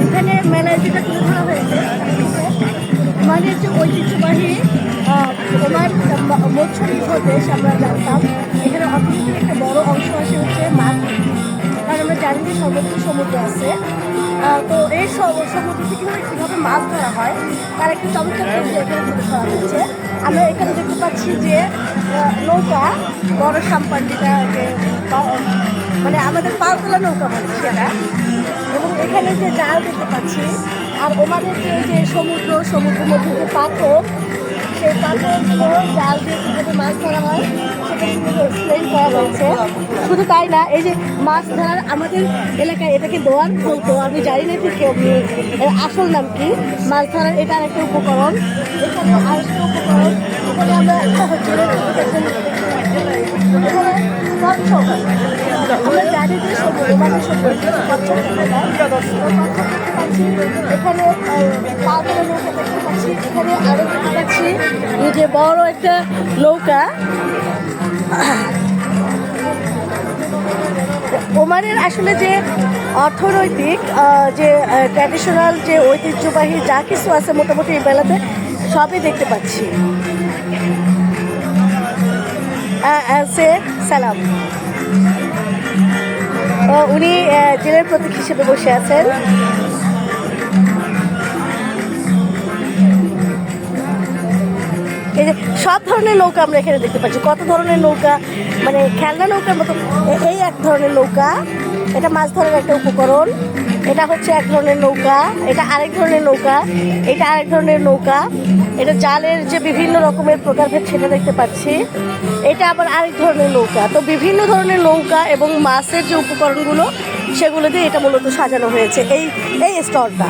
এখানে মেলায় যেটা তুলে ধরা হয়েছে মানে হচ্ছে ঐতিহ্যবাহী ওমান মৎস্য দেশ আমরা জানতাম। এখানে অর্থনীতির একটা বড় অংশ আসে হচ্ছে মাছ, কারণ আমরা জানি যে সর্বত্র সমুদ্র আছে। তো এই সমুদ্র থেকে কীভাবে মাছ ধরা হয় তার একটা চমৎকার ছবি এখানে তুলে ধরা হয়েছে। আমরা এখানে দেখতে পাচ্ছি যে নৌকা, বড় সাম্পান যেটা মানে আমাদের পালতোলা নৌকা বলে সেটা, এবং এখানে যে জাল দেখতে পাচ্ছি। আর ওমানের যে সমুদ্রের মধ্যে যে পাথর, সেই পাথরগুলো জাল দিয়ে কীভাবে মাছ ধরা হয় সেটা কিন্তু এক্সপ্লেন করা হয়েছে। শুধু তাই না, এই যে মাছ ধরার আমাদের এলাকায় এটাকে দোয়ার বলতো, আমি জানি না ঠিক আসল নাম কি। মাছ ধরার এটা আরেকটা উপকরণ, এখানে আরেকটা উপকরণ। এখানে আমরা আমরা জানি যে ওমানের এখানে পাথরের নৌকা দেখতে পাচ্ছি। এখানে আরো দেখতে পাচ্ছি যে বড় একটা নৌকা। ওমানের আসলে যে অর্থনৈতিক যে ট্র্যাডিশনাল যে ঐতিহ্যবাহী যা কিছু আছে মোটামুটি এই বেলাতে সবই দেখতে পাচ্ছি। সালাম, উনি জেলের প্রতীক হিসেবে বসে আছেন। এই যে সব ধরনের নৌকা আমরা এখানে দেখতে পাচ্ছি। কত ধরনের নৌকা, মানে খেলনা নৌকার মতো। এই এক ধরনের নৌকা, এটা মাছ ধরার একটা উপকরণ। এটা হচ্ছে এক ধরনের নৌকা, এটা আরেক ধরনের নৌকা, এটা আরেক ধরনের নৌকা। এটা জালের যে বিভিন্ন রকমের প্রকারভেদ সেটা দেখতে পাচ্ছি। এটা আবার আরেক ধরনের নৌকা। তো বিভিন্ন ধরনের নৌকা এবং মাছের যে উপকরণগুলো সেগুলো দিয়ে এটা মূলত সাজানো হয়েছে এই স্টলটা।